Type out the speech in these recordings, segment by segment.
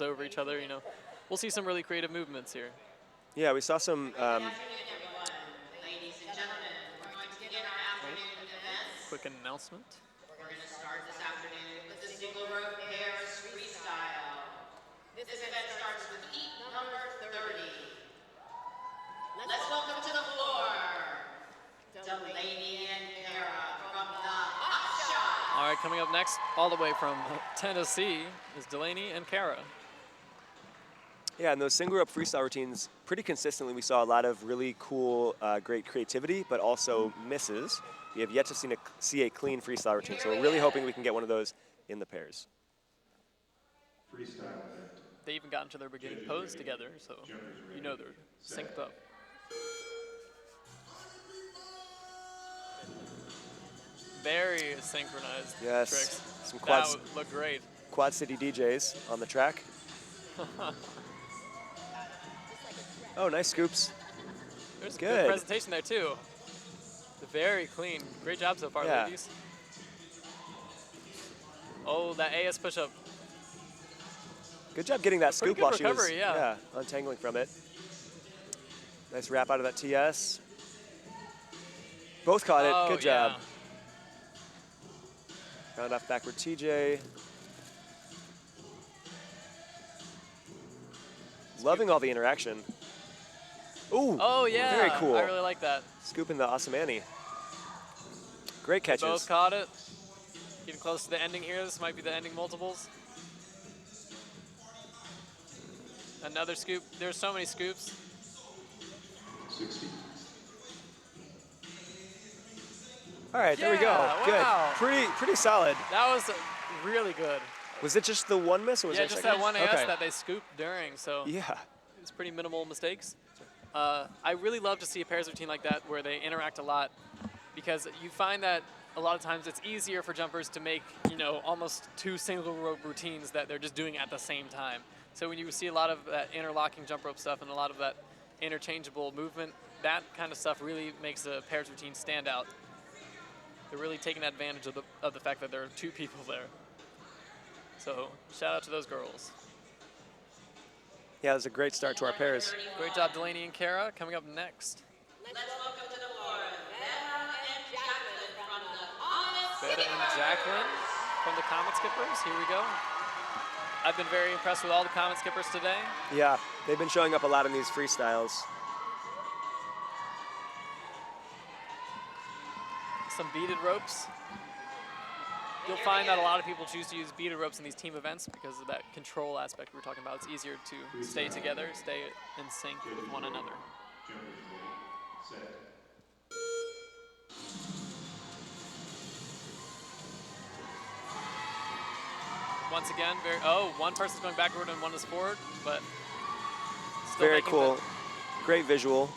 over each other, you know. We'll see some really creative movements here. Yeah, we saw some. Ladies and gentlemen, we're going to begin our afternoon events. Quick announcement. We're going to start this afternoon with the single rope pairs freestyle. This event starts with heat number 30. Let's welcome to the floor, Delaney and Kara from the Hot Shot. All right, coming up next, all the way from Tennessee, is Delaney and Kara. Yeah, in those single rope freestyle routines, pretty consistently we saw a lot of really cool, great creativity, but also misses. We have yet to see a clean freestyle routine, so we're really hoping we can get one of those in the pairs. Freestyle. They even got into their beginning pose together, so you know they're synced up. Very synchronized Yes, tricks. some That would look great. Quad City DJs on the track. Oh, nice scoops. There's a Good. good presentation there too. Very clean. Great job so far, Yeah. ladies. Oh, that AS push-up. Good job getting that Pretty scoop good while she was recovery, yeah. untangling from it. Nice wrap out of that TS. Both caught it. Oh, Good job. Round off backward TJ. Loving all the interaction. Ooh. Oh, yeah. Very cool. I really like that. Scooping the Asamani. Great catches. They both caught it. Getting close to the ending here. This might be the ending multiples. Another scoop. There's so many scoops. 60. All right, there we go. Wow. Good. Pretty solid. That was really good. Was it just the one miss, or was Yeah, there a just second? that one AS Okay. that they scooped during, so Yeah. it's pretty minimal mistakes. I really love to see a pairs routine like that where they interact a lot, because you find that a lot of times it's easier for jumpers to make, you know, almost two single rope routines that they're just doing at the same time. So when you see a lot of that interlocking jump rope stuff and a lot of that interchangeable movement, that kind of stuff really makes a pairs routine stand out. They're really taking advantage of the fact that there are two people there. So shout out to those girls. Yeah, it was a great start to our pairs. Great job, Delaney and Kara. Coming up next, Let's welcome to the floor, Bella and Jacqueline from the Comet Beta and Skippers. Jacqueline from the Comet Skippers. Here we go. I've been very impressed with all the Comet Skippers today. Yeah, they've been showing up a lot in these freestyles. Some beaded ropes. You'll find that a lot of people choose to use beaded ropes in these team events because of that control aspect we were talking about. It's easier to stay together, stay in sync with one another. Jumpers ready. Set. Once again, one person's going backward and one is forward, but still Very making cool. Great visual.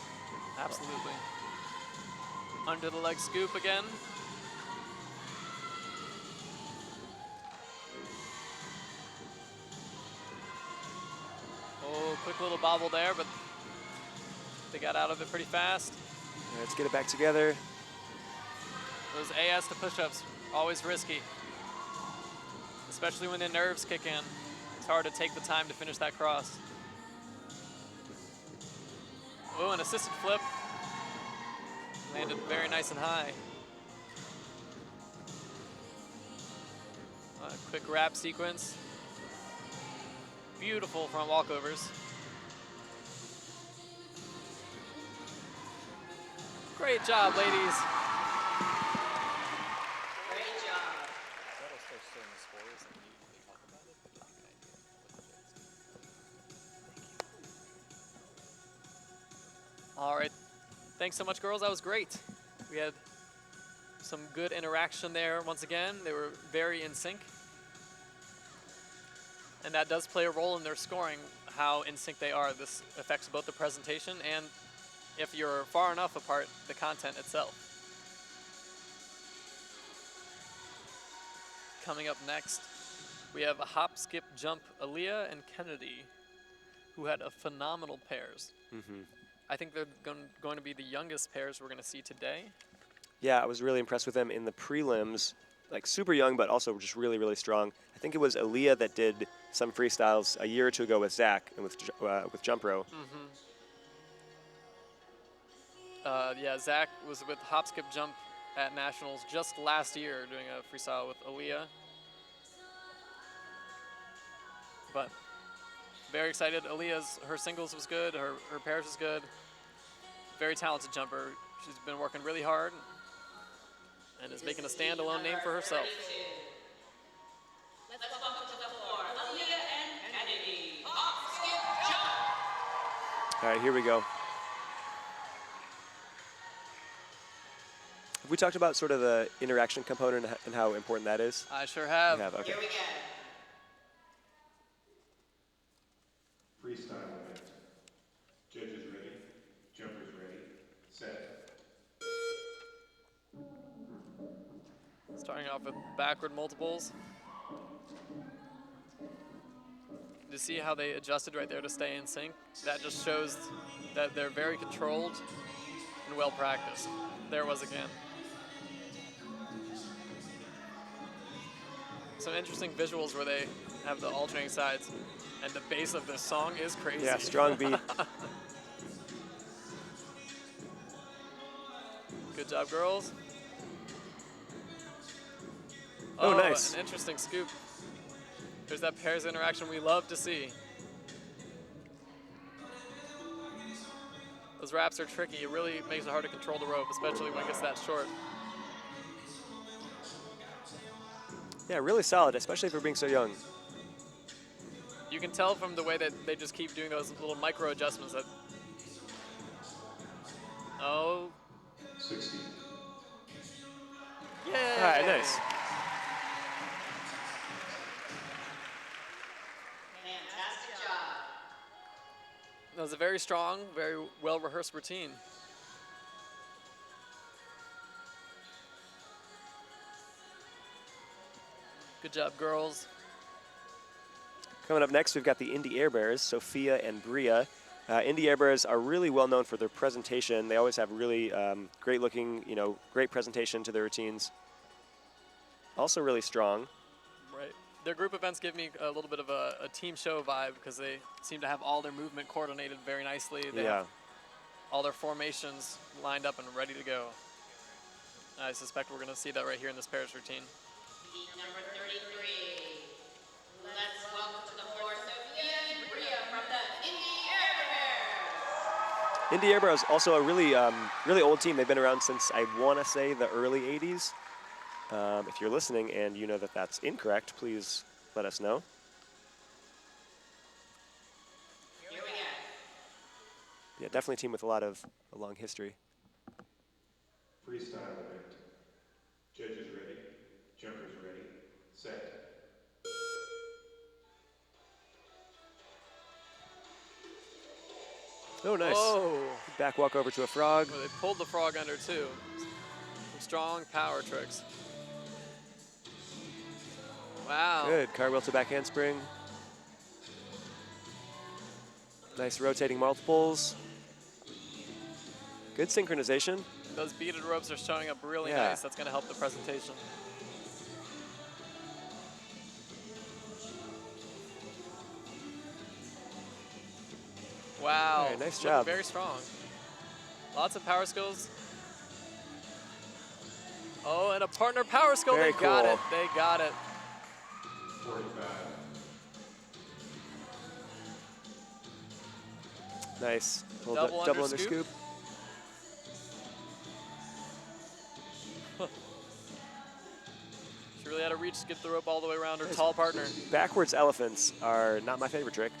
Absolutely. Under the leg scoop again. Oh, quick little bobble there, but they got out of it pretty fast. All right, let's get it back together. Those AS to push-ups, always risky. Especially when the nerves kick in. It's hard to take the time to finish that cross. Oh, an assisted flip. Landed very nice and high. Quick wrap sequence. Beautiful front walkovers. Great job, ladies. Great job. All right. Thanks so much, girls. That was great. We had some good interaction there once again. They were very in sync. And that does play a role in their scoring, how in sync they are. This affects both the presentation and, if you're far enough apart, the content itself. Coming up next, we have a hop, skip, jump, Aaliyah and Kennedy, who had a phenomenal pairs. I think they're going to be the youngest pairs we're going to see today. Yeah, I was really impressed with them in the prelims. Like super young, but also just really, really strong. I think it was Aaliyah that did some freestyles a year or two ago with Zack and with jump row. Yeah, Zack was with hop, skip, jump at nationals just last year doing a freestyle with Aaliyah. But very excited. Her singles was good. Her pairs was good. Very talented jumper. She's been working really hard and is making a standalone name for herself. Let's welcome to the floor, Aaliyah and Kennedy. Hop, skip, jump. All right, here we go. Have we talked about sort of the interaction component and how important that is? I sure have. We have, okay. Here we go. Freestyle event. Judges ready, jumpers ready, set. Starting off with backward multiples. To see how they adjusted right there to stay in sync, that just shows that they're very controlled and well practiced. There it was again. Some interesting visuals where they have the alternating sides, and the bass of this song is crazy. Yeah, strong beat. Good job, girls. Oh, nice. An interesting scoop. There's that pairs interaction we love to see. Those wraps are tricky. It really makes it hard to control the rope, especially when it gets that short. Yeah, really solid, especially for being so young. You can tell from the way that they just keep doing those little micro adjustments that. Oh. 60. Yay! All right, nice. Fantastic job. That was a very strong, very well-rehearsed routine. Good job, girls. Coming up next, we've got the Indy Air Bears, Sophia and Bria. Indy Air Bears are really well known for their presentation. They always have really great looking, great presentation to their routines. Also really strong. Right. Their group events give me a little bit of a team show vibe because they seem to have all their movement coordinated very nicely. They have all their formations lined up and ready to go. I suspect we're going to see that right here in this pairs routine. Heat number 33. Let's welcome to the floor Sophia and Bria from the Indy Air Bears. Indy Air Bears also a really old team. They've been around since, I want to say, the early 80s. If you're listening and you know that that's incorrect, please let us know. Here we go. Yeah, definitely a team with a long history. Freestyle event. Judges ready, jumpers ready, set. Oh, nice. Oh, Back walk over to a frog. well, they pulled the frog under too. Some strong power tricks. Wow. Good. Cartwheel to back handspring. Nice rotating multiples. Good synchronization. Those beaded ropes are showing up really Yeah. nice. That's going to help the presentation. Wow. Hey, nice Looking job. Very strong. Lots of power skills. Oh, and a partner power skill. Very They got cool. it. They got it. 45. Nice. Double Double under under scoop. She really had to reach to get the rope all the way around her tall partner. Backwards elephants are not my favorite trick.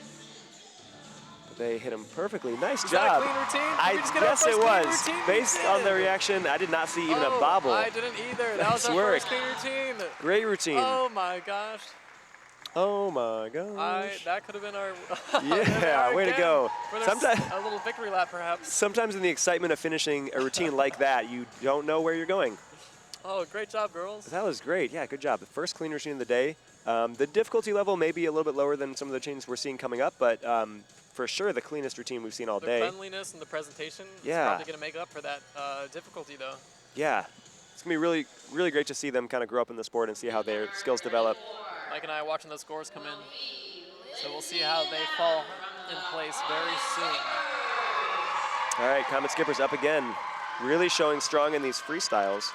But they hit him perfectly. Nice Is that a job. clean routine? Did I we just get our guess first it clean was. routine? Based We on the did. reaction, I did not see even Oh, a bobble. I didn't either. That was Nice our work. first clean routine. Great routine. Oh my gosh. Oh my gosh. That could have been our. Yeah, way to go. For Sometimes, a little victory lap, perhaps. sometimes in the excitement of finishing a routine like that, you don't know where you're going. Oh, great job, girls. That was great. Yeah, good job. The first clean routine of the day. The difficulty level may be a little bit lower than some of the routines we're seeing coming up, but for sure the cleanest routine we've seen all The day. cleanliness and the presentation Yeah. is probably going to make up for that difficulty, though. Yeah. It's going to be really, really great to see them kind of grow up in the sport and see how their skills develop. Mike and I are watching those scores come in. Lead So we'll see how they fall in place very soon. All right, Comet Skipper's up again. Really showing strong in these freestyles.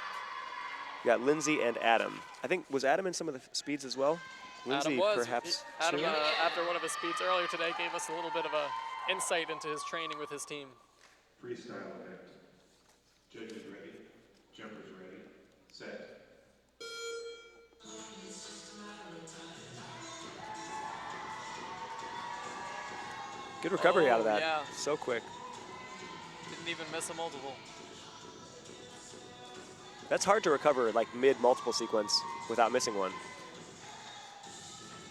You got Lindsay and Adam. I think, was Adam in some of the speeds as well? Lindsay, Adam was. perhaps Adam, too? after one of his speeds earlier today, gave us a little bit of a insight into his training with his team. Freestyle event. Judges ready. Jumpers ready. Set. Good recovery out of that. Yeah. So quick. Didn't even miss a multiple. That's hard to recover, like mid-multiple sequence without missing one.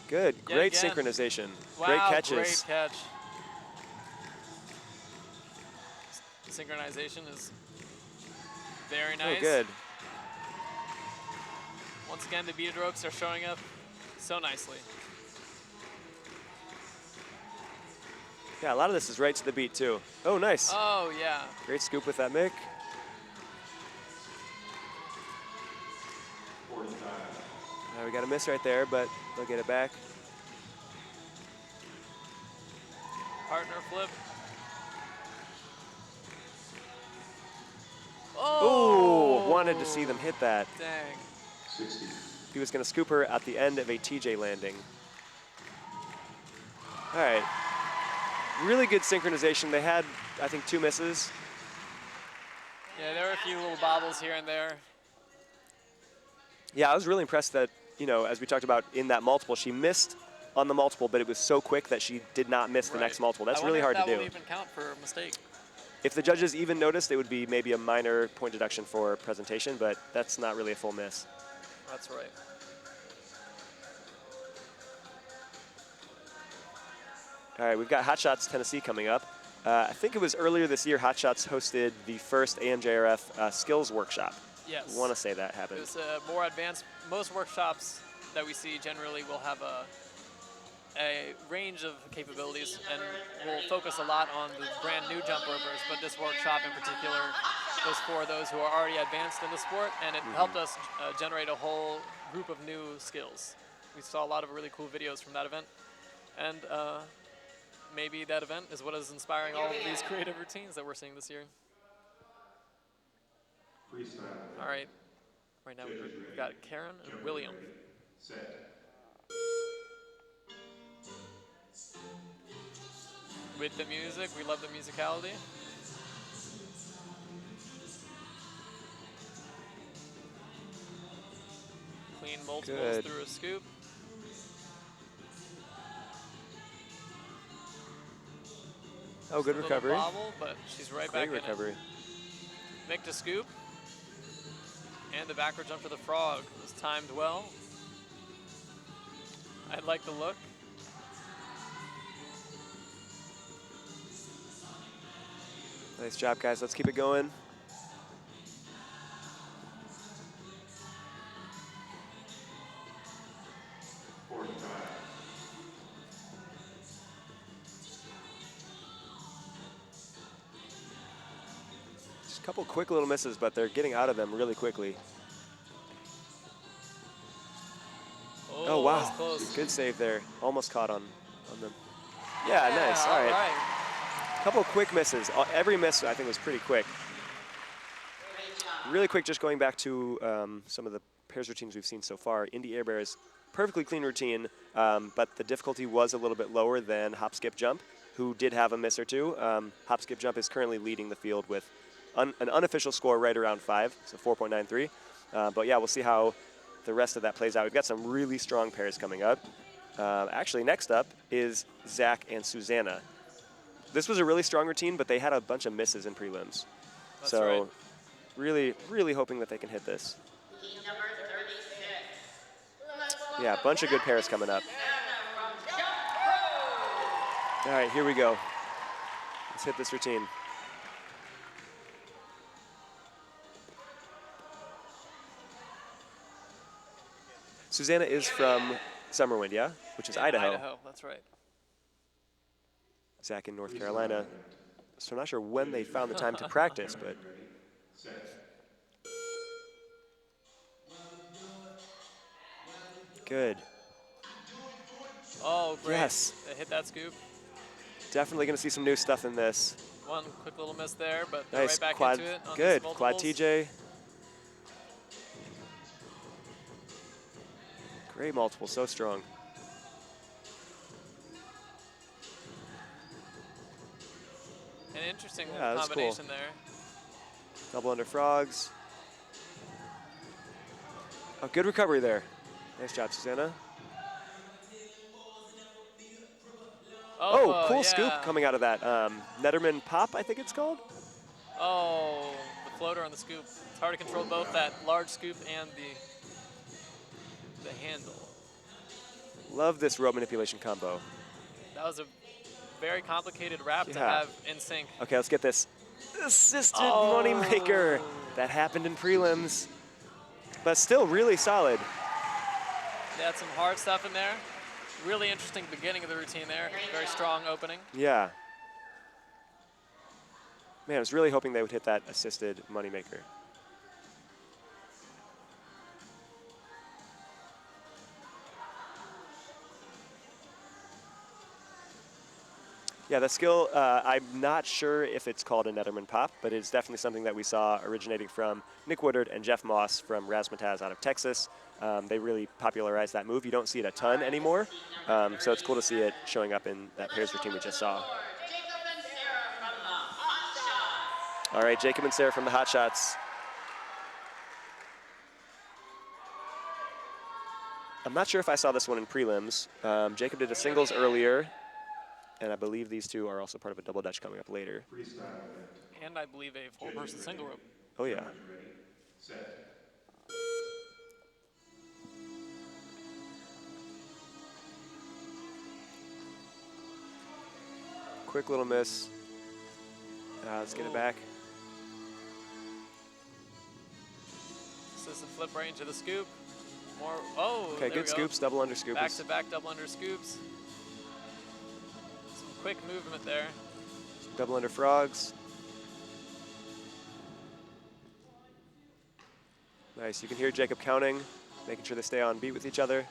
Good, Yet great again. synchronization. Wow, Great catches. great catch. Synchronization is very nice. Oh, good. Once again, the beaded ropes are showing up so nicely. Yeah, a lot of this is right to the beat, too. Oh, nice. Oh, yeah. Great scoop with that mic. 45. We got a miss right there, but they'll get it back. Partner flip. Oh, wanted to see them hit that. Dang. 60. He was going to scoop her at the end of a TJ landing. All right. Really good synchronization. They had, I think, 2 misses. Yeah, there were a few little bobbles here and there. Yeah, I was really impressed that, you know, as we talked about in that multiple, she missed on the multiple, but it was so quick that she did not miss the next multiple. That's really hard to do. That would even count for a mistake. If the judges even noticed, it would be maybe a minor point deduction for presentation, but that's not really a full miss. That's right. All right, we've got Hot Shots Tennessee coming up. I think it was earlier this year, Hot Shots hosted the first AMJRF skills workshop. Yes. I want to say that happened. It was more advanced. Most workshops that we see generally will have a range of capabilities, and we'll focus a lot on the brand new jump ropers, but this workshop in particular was for those who are already advanced in the sport, and it helped us generate a whole group of new skills. We saw a lot of really cool videos from that event, and maybe that event is what is inspiring all of these creative routines that we're seeing this year. Freestyle. All right, right now we've got Karen and William. Set. With the music, we love the musicality. Clean multiples Good. through a scoop. Oh, good Just a little recovery. Bobble, but she's right Great back recovery. in it. Mick to scoop. And the backward jump to the frog was timed well. I like the look. Nice job, guys. Let's keep it going. Just a couple quick little misses, but they're getting out of them really quickly. Oh, wow. That's close. Good save there. Almost caught on them. Yeah, nice. All right. Couple quick misses. Every miss, I think, was pretty quick. Really quick, just going back to some of the pairs routines we've seen so far. Indy Air Bears, perfectly clean routine, but the difficulty was a little bit lower than Hop, Skip, Jump, who did have a miss or two. Hop, Skip, Jump is currently leading the field with an unofficial score right around 5, so 4.93. But yeah, we'll see how the rest of that plays out. We've got some really strong pairs coming up. Actually, next up is Zack and Susannah. This was a really strong routine, but they had a bunch of misses in prelims. That's so right. really, really hoping that they can hit this. Heat number 36. Yeah, a bunch of good pairs coming up. All right, here we go. Let's hit this routine. Susannah is from Summerwind, yeah? Which is Idaho. Idaho, that's right. Zack in North Carolina. So I'm not sure when they found the time to practice, but good. Oh, great. Yes. They hit that scoop. Definitely going to see some new stuff in this. One quick little miss there, but they're Nice right back quad. into it on Good. these Quad multiples. TJ. Great multiple. So strong. An interesting Yeah, little that's cool. combination there. Double under frogs. Oh, good recovery there. Nice job, Susannah. Oh, cool yeah. scoop coming out of that. Netterman pop, I think it's called. Oh, the floater on the scoop. It's hard to control both that large scoop and the handle. Love this rope manipulation combo. That was a very complicated wrap to Yeah. have in sync. Okay, let's get this assisted moneymaker. That happened in prelims, but still really solid. They had some hard stuff in there. Really interesting beginning of the routine there. Very strong opening. Yeah. Man, I was really hoping they would hit that assisted moneymaker. Yeah, the skill, I'm not sure if it's called a Netterman pop, but it's definitely something that we saw originating from Nick Woodard and Jeff Moss from Razzmatazz out of Texas. They really popularized that move. You don't see it a ton anymore, so it's cool to see it showing up in that pairs routine we just saw. All right, Jacob and Sarah from the Hot Shots. I'm not sure if I saw this one in prelims. Jacob did a singles earlier, and I believe these two are also part of a double dutch coming up later. Freestyle event. And I believe a four-person single rope. Oh, yeah. Ready, set. Quick little miss. Let's get it back. This is a flip right into the scoop. More, oh, Okay, there we good go. scoops, double under scoop. Back-to-back double under scoops. Some quick movement there. Double under frogs. Nice, you can hear Jacob counting, making sure they stay on beat with each other.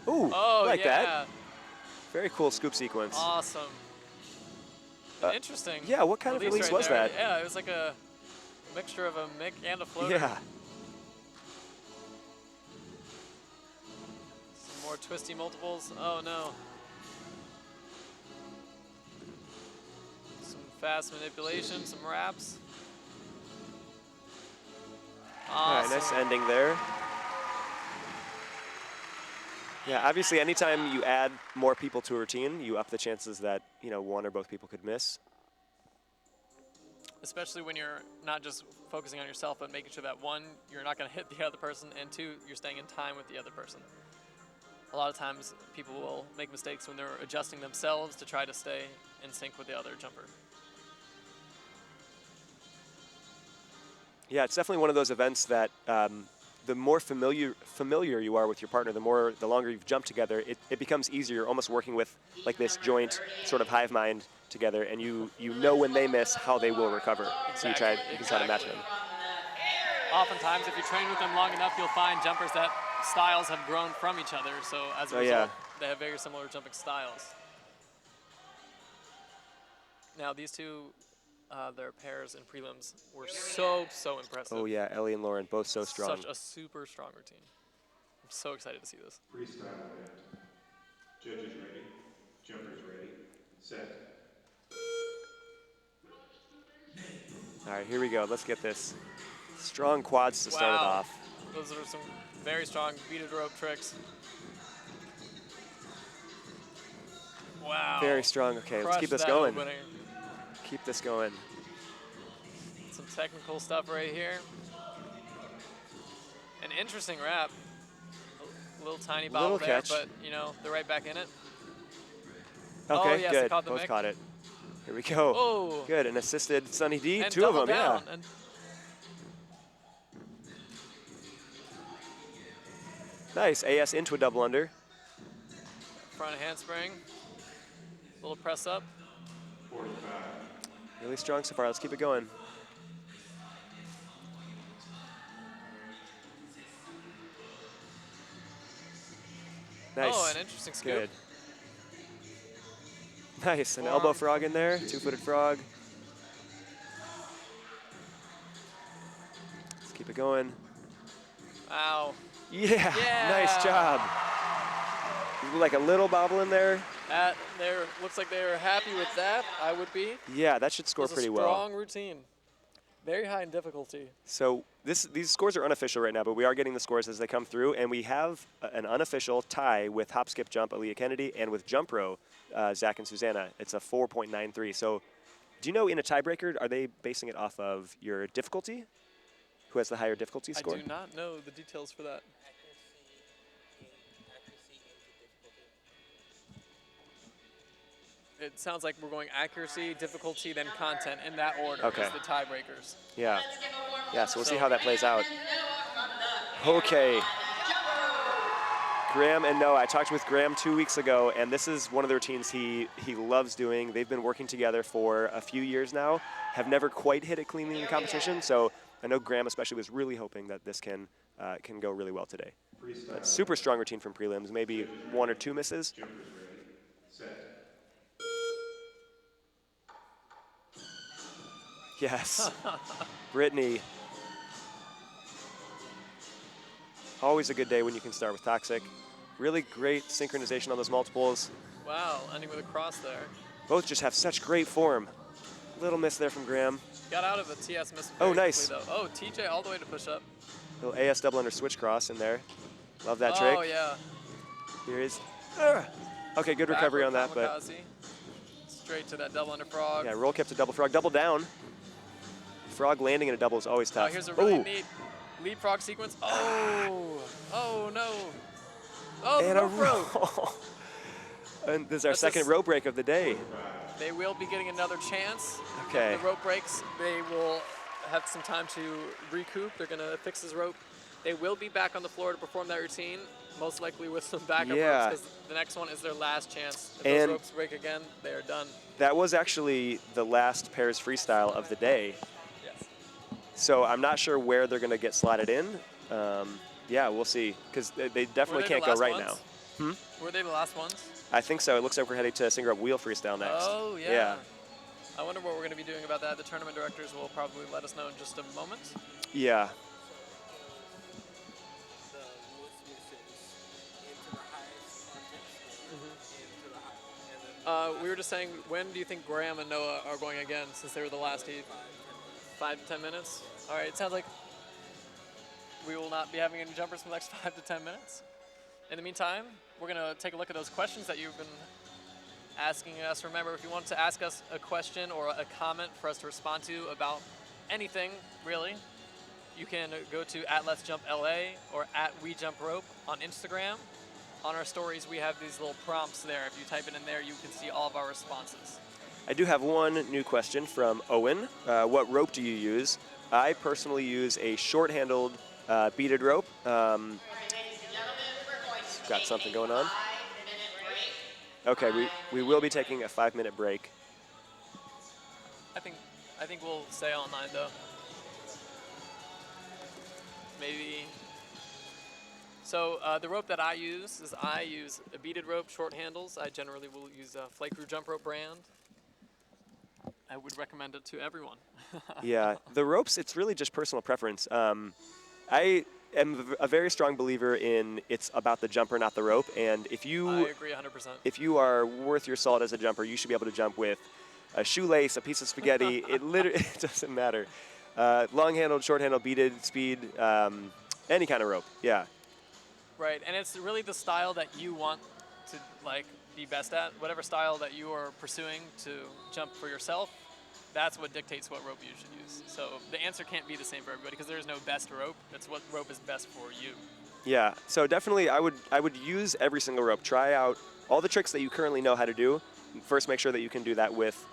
Ooh, Oh, like yeah. that. Very cool scoop sequence. Awesome. Interesting. Yeah, what kind of release right was there. that? Yeah, it was like a mixture of a mick and a floater. Yeah. Some more twisty multiples. Oh, no. Some fast manipulation, some wraps. All right, Awesome. nice ending there. Yeah, obviously, anytime you add more people to a routine, you up the chances that, you know, one or both people could miss. Especially when you're not just focusing on yourself, but making sure that one, you're not going to hit the other person, and two, you're staying in time with the other person. A lot of times, people will make mistakes when they're adjusting themselves to try to stay in sync with the other jumper. Yeah, it's definitely one of those events that the more familiar you are with your partner, the longer you've jumped together, it becomes easier, almost working with like this joint sort of hive mind together, and you know when they miss how they will recover. So you can try to match them. Oftentimes, if you train with them long enough, you'll find jumpers that styles have grown from each other. So as a result, they have very similar jumping styles. Now these two, their pairs in prelims were so impressive. Oh yeah, Ellie and Lauren, both so strong. Such a super strong routine. I'm so excited to see this. Freestyle event. Judges ready. Jumpers ready. Set. All right, here we go. Let's get this. Strong quads to start it off. Those are some very strong beaded rope tricks. Wow. Very strong. Okay, let's keep this Crushed that going. opening. Keep this going. Some technical stuff right here. An interesting wrap. A little tiny bobble Little there, catch. but you know, they're right back in it. Okay, Oh, yes, they good. caught the Both mic. caught it. Here we go. Oh. Good, an assisted Sunny D. And Two of double them, down. yeah. And Nice. AS into a double under. front handspring. Little press up. 45. Really strong so far. Let's keep it going. Nice. Oh, an interesting scoop. Good. Nice. An Forearm. elbow frog in there. Two-footed frog. Let's keep it going. Wow. Yeah. Yeah. Nice job. Like a little bobble in there. There looks like they're happy with that. I would be. Yeah, that should score It was pretty a well. strong routine. Very high in difficulty. So these scores are unofficial right now, but we are getting the scores as they come through, and we have an unofficial tie with hop, skip, jump, Aaliyah Kennedy, and with jump row, Zack and Susannah. It's a 4.93. So do you know in a tiebreaker, are they basing it off of your difficulty? Who has the higher difficulty score? I do not know the details for that. It sounds like we're going accuracy, difficulty, then content in that order. Okay. Is the tiebreakers. Yeah. Yeah, so we'll see how that plays out. Okay. Graham and Noah, I talked with Graham 2 weeks ago, and this is one of the routines he loves doing. They've been working together for a few years now, have never quite hit it cleanly in competition, so I know Graham especially was really hoping that this can go really well today. But super strong routine from prelims, maybe 1 or 2 misses. Jumpers ready, set. Yes. Brittany. Always a good day when you can start with Toxic. Really great synchronization on those multiples. Wow, ending with a cross there. Both just have such great form. Little miss there from Graham. Got out of a TS miss. Oh, very nice. quickly, though. Oh, TJ all the way to push up. Little AS double under switch cross in there. Love that Oh, trick. yeah. Here is. Okay, good recovery on that, but Kamikaze. Straight to that double under frog. yeah, roll kick to double frog, double down. Frog landing in a double is always Oh, tough. here's a really Ooh. neat leapfrog sequence. Oh, oh no. Oh, And the a rope. roll. And this is our That's second rope break of the day. They will be getting another chance. Okay. The rope breaks, they will have some time to recoup. They're going to fix this rope. They will be back on the floor to perform that routine, most likely with some backup Yeah. ropes, because the next one is their last chance. If And- those ropes break again, they are done. That was actually the last pairs freestyle of the day. Yes. So I'm not sure where they're going to get slotted in. Yeah, we'll see, because they definitely can't go right now. Were they the last ones? I think so. It looks like we're heading to Singer Up Wheel Freestyle next. Oh, yeah. Yeah. I wonder what we're going to be doing about that. The tournament directors will probably let us know in just a moment. Yeah. We were just saying, when do you think Graham and Noah are going again, since they were the last heat? 5 to 10 minutes? All right, it sounds like we will not be having any jumpers for the next 5 to 10 minutes. In the meantime, we're going to take a look at those questions that you've been asking us. Remember, if you want to ask us a question or a comment for us to respond to about anything, really, you can go to @Let'sJumpLA or @WeJumpRope on Instagram. On our stories, we have these little prompts there. If you type it in there, you can see all of our responses. I do have one new question from Owen. What rope do you use? I personally use a short-handled beaded rope. Ladies and gentlemen, we're going to Got take something a going on? 5-minute break. Okay, we will be taking a 5-minute break. I think we'll stay all night though. Maybe. So the rope that I use is a beaded rope, short handles. I generally will use a Flake Crew jump rope brand. I would recommend it to everyone. Yeah, the ropes, it's really just personal preference. I am a very strong believer in it's about the jumper, not the rope. And if I you agree 100%. if you are worth your salt as a jumper, you should be able to jump with a shoelace, a piece of spaghetti. It literally it doesn't matter. Long-handled, short-handled, beaded, speed, any kind of rope. Yeah. Right, and it's really the style that you want to be best at. Whatever style that you are pursuing to jump for yourself, that's what dictates what rope you should use. So the answer can't be the same for everybody because there is no best rope. It's what rope is best for you. Yeah, so definitely I would use every single rope. Try out all the tricks that you currently know how to do. First, make sure that you can do that with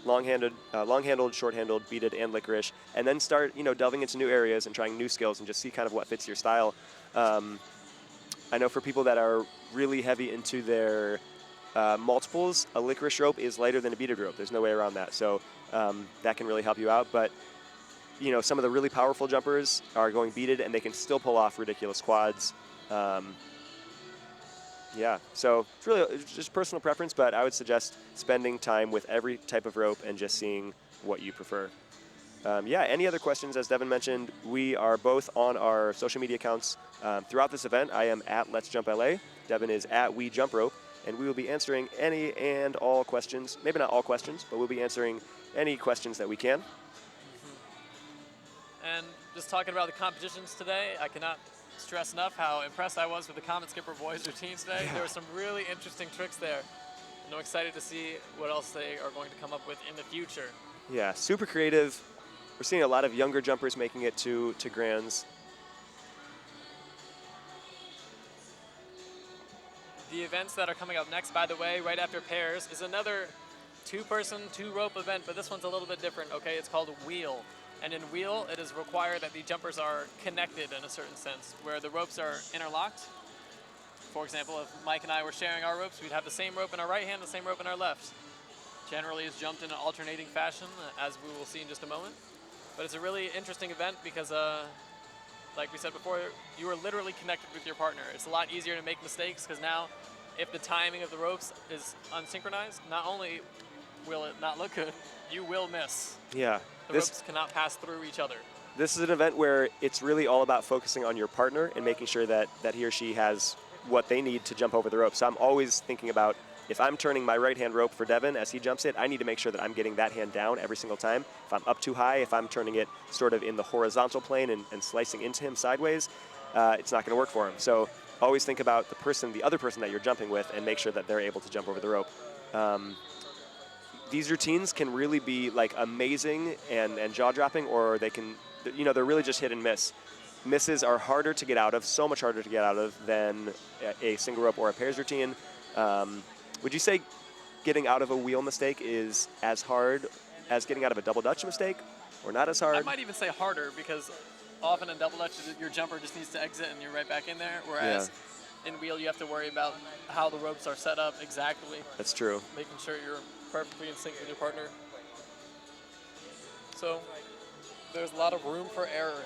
long-handled, short-handled, beaded, and licorice, and then start delving into new areas and trying new skills and just see kind of what fits your style. I know for people that are really heavy into their multiples, a licorice rope is lighter than a beaded rope. There's no way around that. So that can really help you out. But some of the really powerful jumpers are going beaded, and they can still pull off ridiculous quads. Yeah, so it's just personal preference, but I would suggest spending time with every type of rope and just seeing what you prefer. Yeah, any other questions? As Devin mentioned, we are both on our social media accounts throughout this event. I am at Let's Jump LA. Devin is at We Jump Rope, and we will be answering any and all questions. Maybe not all questions, but we'll be answering any questions that we can. And just talking about the competitions today, I cannot stress enough how impressed I was with the Comet Skipper boys routines today. Yeah. There were some really interesting tricks there. And I'm excited to see what else they are going to come up with in the future. Yeah, super creative. We're seeing a lot of younger jumpers making it to Grands. The events that are coming up next, by the way, right after pairs, is another two-person, two-rope event, but this one's a little bit different, okay? It's called Wheel. And in Wheel, it is required that the jumpers are connected in a certain sense, where the ropes are interlocked. For example, if Mike and I were sharing our ropes, we'd have the same rope in our right hand, the same rope in our left. Generally, it's jumped in an alternating fashion, as we will see in just a moment. But it's a really interesting event because, like we said before, you are literally connected with your partner. It's a lot easier to make mistakes because now, if the timing of the ropes is unsynchronized, not only will it not look good, you will miss. Yeah. The ropes cannot pass through each other. This is an event where it's really all about focusing on your partner and making sure that he or she has what they need to jump over the rope. So I'm always thinking about, if I'm turning my right hand rope for Devin as he jumps it, I need to make sure that I'm getting that hand down every single time. If I'm up too high, if I'm turning it sort of in the horizontal plane and slicing into him sideways, it's not going to work for him. So always think about the other person that you're jumping with, and make sure that they're able to jump over the rope. These routines can really be like amazing and jaw-dropping, or they can, they're really just hit and miss. Misses are harder to get out of, so much harder to get out of than a single rope or a pairs routine. Would you say getting out of a wheel mistake is as hard as getting out of a double Dutch mistake, or not as hard? I might even say harder, because often in double Dutch, your jumper just needs to exit and you're right back in there, whereas in wheel, you have to worry about how the ropes are set up exactly. That's true. Making sure you're perfectly in sync with your partner. So there's a lot of room for error.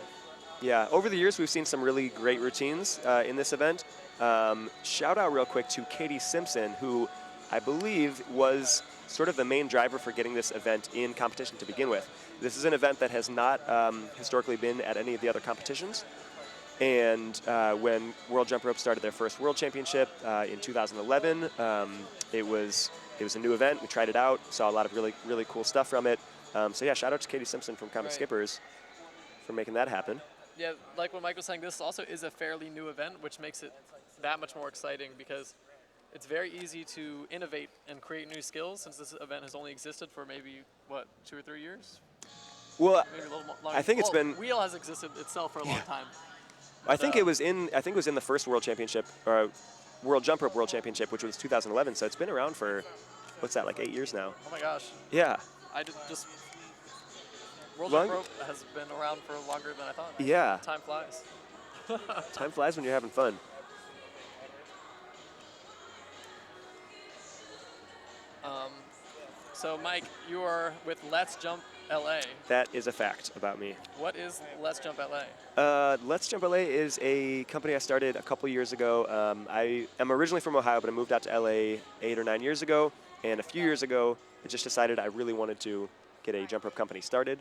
Yeah, over the years, we've seen some really great routines in this event. Shout out real quick to Katie Simpson, who I believe was sort of the main driver for getting this event in competition to begin with. This is an event that has not historically been at any of the other competitions. And when World Jump Rope started their first World Championship in 2011, it was a new event. We tried it out, saw a lot of really, really cool stuff from it. So yeah, shout out to Katie Simpson from Comet Skippers for making that happen. Yeah, like what Mike was saying, this also is a fairly new event, which makes it that much more exciting, because it's very easy to innovate and create new skills, since this event has only existed for maybe, 2 or 3 years? Well, Maybe a little more longer. I think it's been... Wheel has existed itself for a long time. I think it was in the first World Championship, or World Jump Rope World Championship, which was 2011. So it's been around for, what's that, like 8 years now? Oh my gosh. Yeah. World Jump Rope has been around for longer than I thought. Yeah. Time flies. Time flies when you're having fun. So Mike, you are with Let's Jump LA. That is a fact about me. What is Let's Jump LA? Let's Jump LA is a company I started a couple years ago. I am originally from Ohio, but I moved out to LA 8 or 9 years ago. And a few years ago, I just decided I really wanted to get a jump rope company started.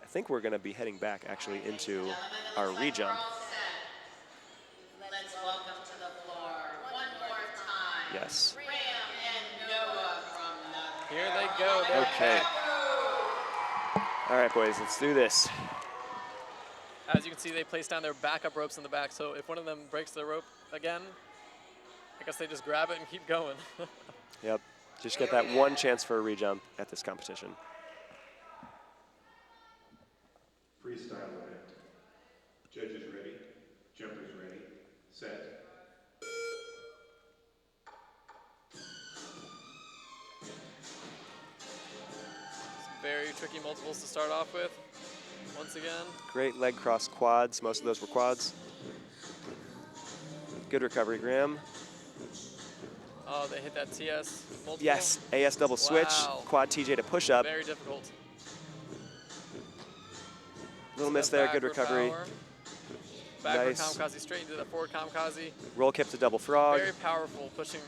I think we're going to be heading back actually into our re-jump. Let's welcome to the floor one more time. Yes. Graham and Noah from the Here they go. They're Okay. back. All right, boys, let's do this. As you can see, they place down their backup ropes in the back, so if one of them breaks their rope again, I guess they just grab it and keep going. Yep. Just get that one chance for a re-jump at this competition. Freestyle event. Judges ready, jumpers ready, set. Very tricky multiples to start off with. Once again. Great leg cross quads. Most of those were quads. Good recovery, Graham. Oh, they hit that TS multiple. Yes, AS double switch, Wow. quad TJ to push up. Very difficult. Little miss Step there, good backward recovery. power. backward Nice. kamikaze straight into the forward kamikaze. Roll kip to double frog. Very powerful, pushing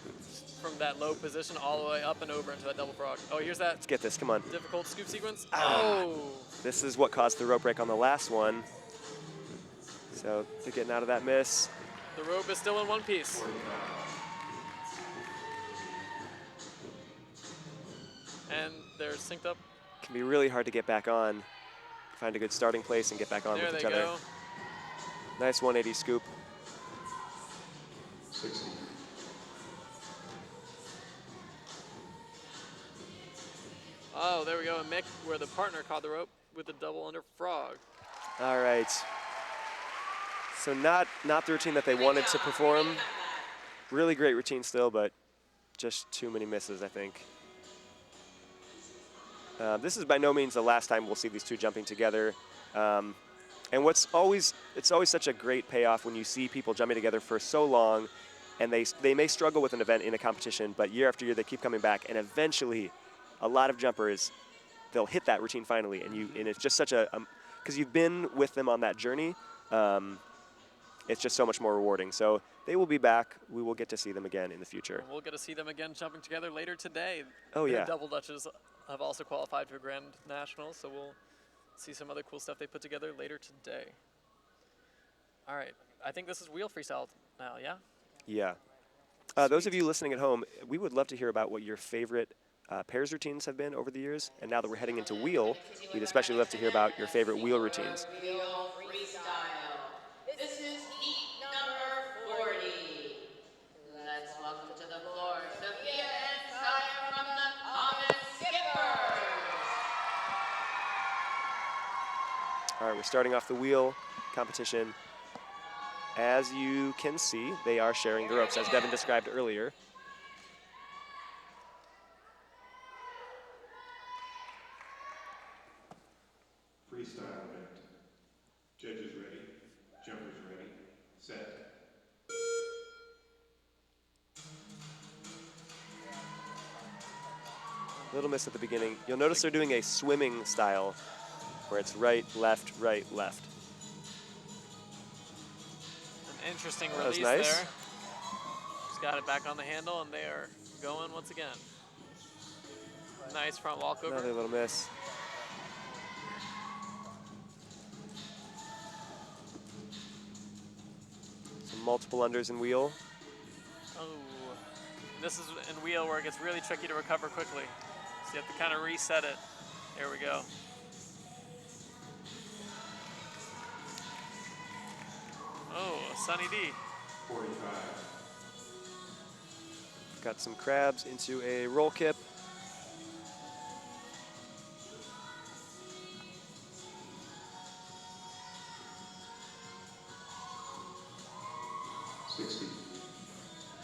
from that low position all the way up and over into that double frog. Oh, here's that Let's get this, come on. difficult scoop sequence. Ah. Oh, This is what caused the rope break on the last one. So they're getting out of that miss. the rope is still in one piece. And they're synced up. Can be really hard to get back on. Find a good starting place and get back on There with they each other. go. Nice 180 scoop. 60. Oh, there we go. And Mick, where the partner caught the rope with the double under frog. All right. So not the routine that they wanted to perform. Really great routine still, but just too many misses, I think. This is by no means the last time we'll see these two jumping together. And it's always such a great payoff when you see people jumping together for so long, and they may struggle with an event in a competition, but year after year they keep coming back, and eventually a lot of jumpers, they'll hit that routine finally, and it's just such a, because you've been with them on that journey, it's just so much more rewarding. So they will be back. We will get to see them again in the future. We'll get to see them again jumping together later today. Oh, The yeah. Double Dutches have also qualified for Grand Nationals, so we'll see some other cool stuff they put together later today. All right, I think this is wheel freestyle now, yeah? Yeah. Those of you listening at home, we would love to hear about what your favorite pairs routines have been over the years. And now that we're heading into wheel, we'd especially love to hear about your favorite wheel routines. Wheel freestyle. This is heat number 40. Let's welcome to the floor Sophia and Kaya from the Common Skippers. All right, we're starting off the wheel competition. As you can see, they are sharing the ropes, as Devin described earlier. Freestyle event. Judges ready. Jumpers ready. Set. Little miss at the beginning. You'll notice they're doing a swimming style, where it's right, left, right, left. An interesting That was release nice. there. Just got it back on the handle, and they are going once again. Nice front walkover. Another little miss. Some multiple unders in wheel. Oh, this is in wheel where it gets really tricky to recover quickly. So you have to kind of reset it. There we go. Oh, Sunny D. 45. Got some crabs into a roll kip.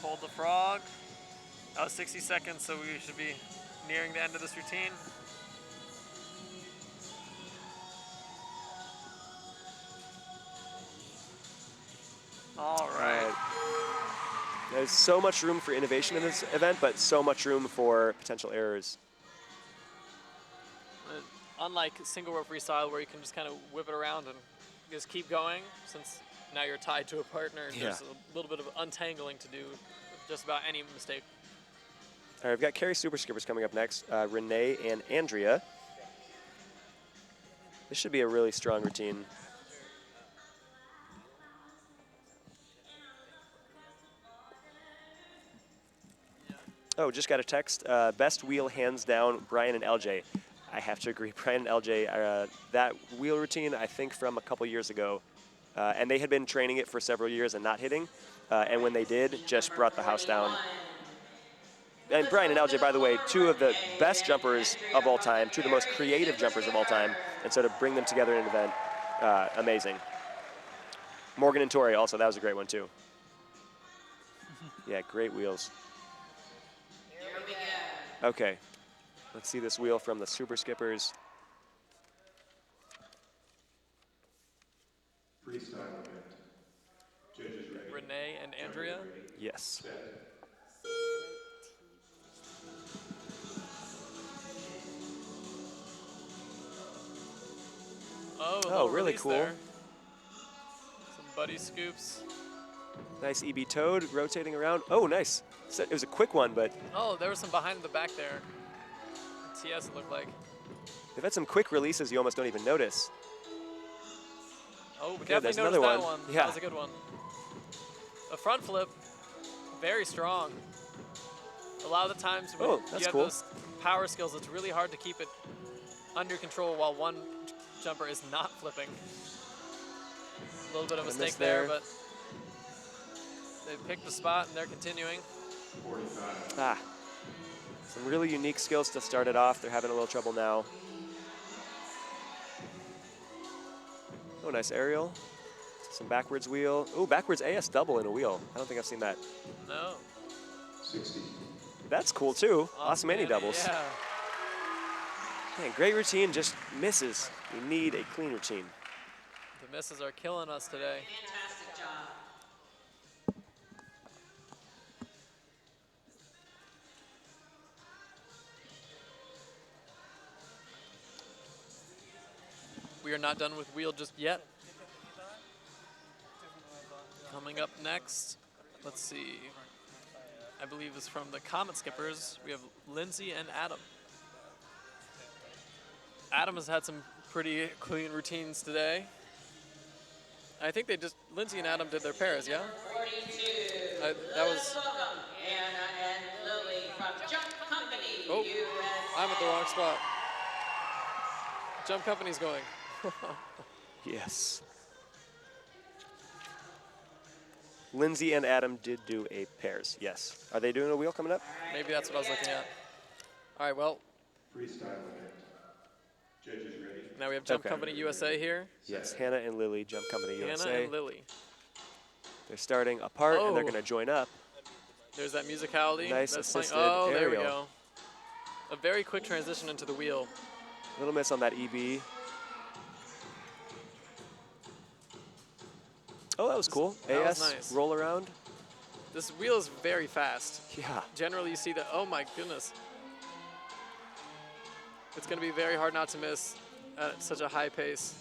Hold the frog. That was 60 seconds, so we should be nearing the end of this routine. All right. There's so much room for innovation in this event, but so much room for potential errors. Unlike single rope freestyle, where you can just kind of whip it around and just keep going, since now you're tied to a partner, and there's a little bit of untangling to do with just about any mistake. All right, we've got Carrie Super Skippers coming up next, Renee and Andrea. This should be a really strong routine. Oh, just got a text. Best wheel hands down, Brian and LJ. I have to agree, Brian and LJ, that wheel routine, I think from a couple years ago, and they had been training it for several years and not hitting, and when they did, just brought the house down. And Brian and LJ, by the way, two of the best jumpers of all time, two of the most creative jumpers of all time, and so to bring them together in an event, amazing. Morgan and Tori also, that was a great one too. Yeah, great wheels. Here we go. Okay, let's see this wheel from the Super Skippers. Freestyle event. Judges ready. Renee and Andrea. Yes. Set. Oh, Oh, little really release cool. there. Some buddy scoops. Nice EB toad rotating around. Oh, nice. It was a quick one, but Oh, there was some behind the back there. TS it looked like. they've had some quick releases you almost don't even notice. Oh, we Okay, there's definitely noticed another that one. one. Yeah. That was a good one. A front flip, very strong. A lot of the times when Oh, you that's have cool. those power skills, it's really hard to keep it under control while one jumper is not flipping. A little bit of a Kinda mistake missed there, there. but they picked the spot and they're continuing. 45. Ah, some really unique skills to start it off. They're having a little trouble now. Oh, nice aerial. Some backwards wheel. Oh, backwards AS double in a wheel. I don't think I've seen that. No. 60. That's cool too. Awesome mini Manny, doubles. Yeah. Man, great routine, just misses. We need a clean routine. The misses are killing us today. Fantastic job. We are not done with wheel just yet. Coming up next, let's see. I believe is from the Comet Skippers. We have Lindsay and Adam. Adam has had some pretty clean routines today. I think they just, Lindsay and Adam did their pairs, yeah? 42. That was, Welcome Anna and Lily from Jump Company, Oh, USA. I'm at the wrong spot. Jump Company's going. Yes. Lindsay and Adam did do a pairs, yes. Are they doing a wheel coming up? Maybe that's what I was looking at. All right, well, Freestyle event. Judges ready. now we have Jump Okay. Company USA here. Yes, Hannah and Lily, Jump Company Hannah USA. and Lily. They're starting apart and they're Oh. going to join up. There's that musicality. Nice that's playing. assisted Oh, there we aerial. go. A very quick transition into the wheel. Little miss on that EB. Oh, that was cool. That was AS, nice. roll around. This wheel is very fast. Yeah. Generally, you see that. Oh my goodness. It's going to be very hard not to miss at such a high pace.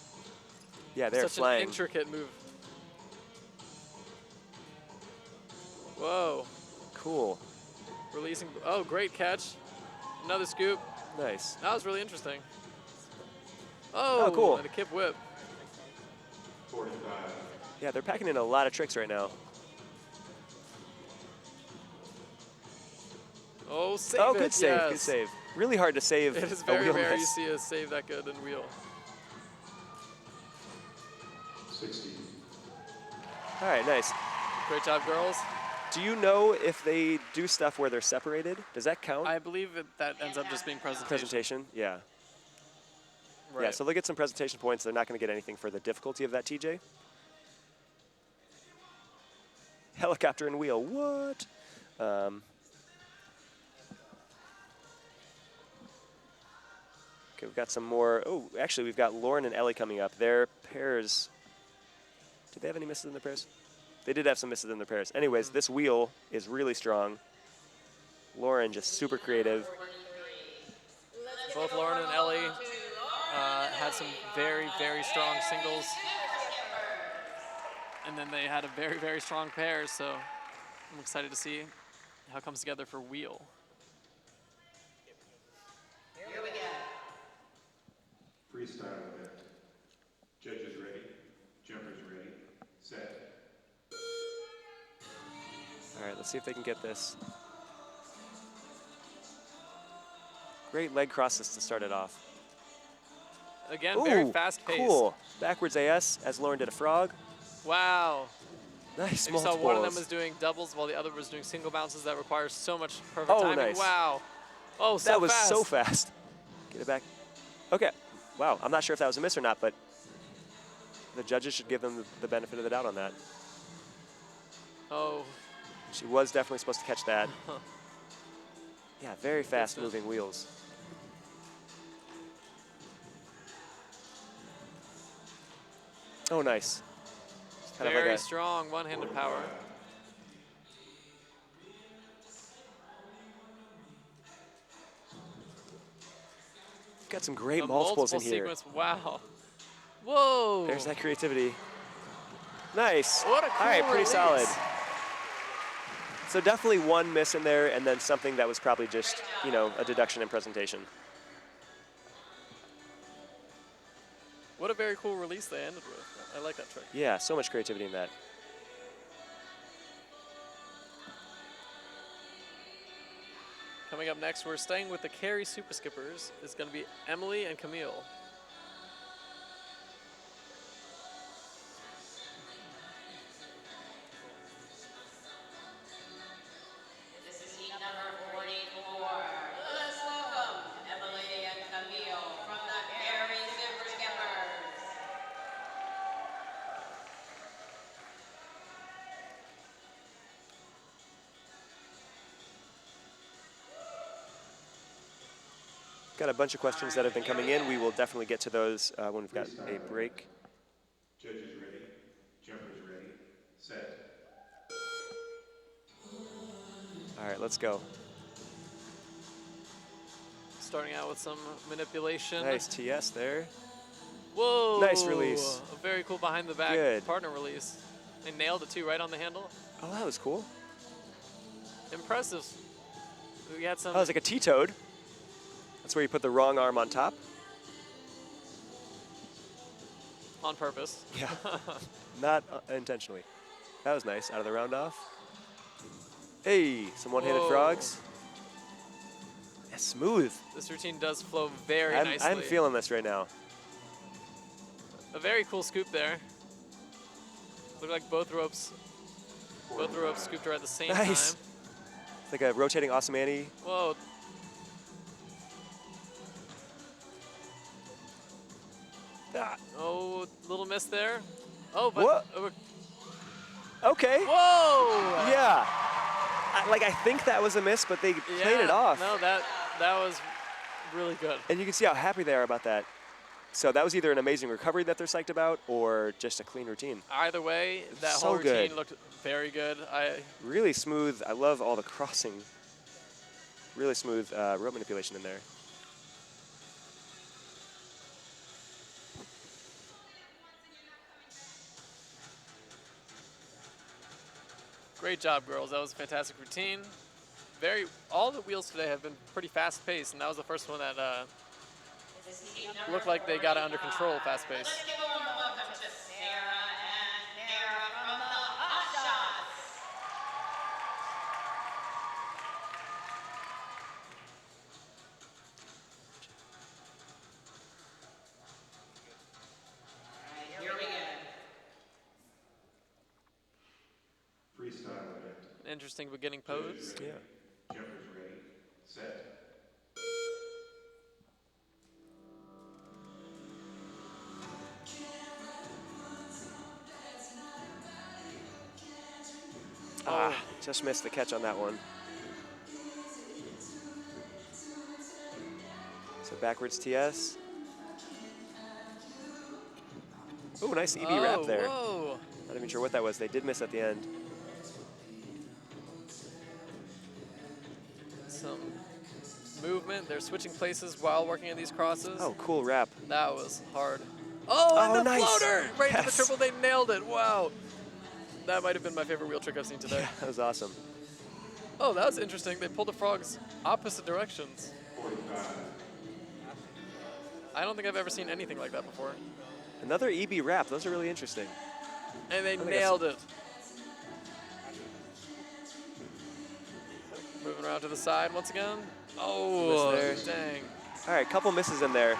Yeah, they're Such flying. an intricate move. Whoa. Cool. Releasing. Oh, great catch. Another scoop. Nice. That was really interesting. Oh, cool. And a kip whip. 45. Yeah, they're packing in a lot of tricks right now. Oh, save Oh, it. good save, yes. good save. Really hard to save It is a very wheel rare you miss. see a save that good in wheel. 60. All right, nice. Great job, girls. Do you know if they do stuff where they're separated? Does that count? I believe that ends up just being presentation. Presentation? Yeah. Right. Yeah, so they'll get some presentation points. They're not going to get anything for the difficulty of that TJ. Helicopter and wheel, what? Okay, we've got some more. Oh, actually, we've got Lauren and Ellie coming up. Their pairs. Did they have any misses in their pairs? They did have some misses in their pairs. Anyways, this wheel is really strong. Lauren just super creative. Both Lauren and Ellie had some very, very strong singles. And then they had a very, very strong pair, so I'm excited to see how it comes together for wheel. Here we go. Freestyle event. Judges ready. Jumpers ready. Set. All right, let's see if they can get this. Great leg crosses to start it off. Again, very Ooh, fast pace. cool. Backwards AS as Lauren did a frog. Wow. Nice And you saw one of them multiples. was doing doubles while the other was doing single bounces that requires so much perfect Oh, timing. nice. Wow. Oh, so That was fast. so fast. Get it back. Okay. Wow, I'm not sure if that was a miss or not, but the judges should give them the benefit of the doubt on that. Oh, She was definitely supposed to catch that. Yeah, very fast spin. moving wheels. Oh, nice. Kind of very like a, strong one-handed power. got some great A multiples in multiple here. sequence. Wow. Whoa. There's that creativity. Nice. What a cool All right, pretty release. solid. So definitely one miss in there, and then something that was probably just, you know, a deduction in presentation. What a very cool release they ended with. I like that trick. Yeah, so much creativity in that. Coming up next, we're staying with the carry super skippers. It's going to be Emily and Camille. This is heat number 44. Let's welcome Emily and Camille from the Carry Super Skippers. Got a bunch of questions that have been coming in. We will definitely get to those when we've got a break. Judges ready, jumpers ready, set. All right, let's go. Starting out with some manipulation. Nice TS there. Whoa! Nice release. A very cool behind the back Good. partner release. They nailed it too, right on the handle. Oh, that was cool. Impressive. We had some. Oh, that was like a T-toad. That's where you put the wrong arm on top. on purpose. Yeah, not intentionally. That was nice, out of the round off. Hey, some one-handed Whoa. frogs. Yeah, smooth. This routine does flow very nicely. I'm feeling this right now. A very cool scoop there. Looked like both ropes scooped her at the same Nice. time. It's like a rotating Osamani. Whoa. Ah, Oh, little miss there. Oh, but What? okay. Whoa! Yeah. I think that was a miss, but they played it off. No, that was really good. And you can see how happy they are about that. So that was either an amazing recovery that they're psyched about or just a clean routine. Either way, that So whole routine good. looked very good. Really smooth. I love all the crossing. Really smooth rope manipulation in there. Great job, girls. That was a fantastic routine. All the wheels today have been pretty fast-paced, and that was the first one that looked like they got it under control, fast-paced. Let's give a warm welcome to Sarah and Nara from the Hot Shots. All right, here we go. Freestyle event. Interesting beginning pose. Yeah. Jumpers ready, set. Ah, just missed the catch on that one. So backwards TS. Oh, nice EB wrap there. Whoa. Not even sure what that was. They did miss at the end. Some movement. They're switching places while working on these crosses. Oh, cool wrap. That was hard. Oh, and Oh, the nice. floater! Right to the Yes. triple, they nailed it. Wow. That might have been my favorite wheel trick I've seen today. Yeah, that was awesome. Oh, that was interesting. They pulled the frogs opposite directions. 45. I don't think I've ever seen anything like that before. Another EB wrap. Those are really interesting. And they think nailed it. Moving around to the side once again. Oh, Miss there. dang. All right, couple misses in there.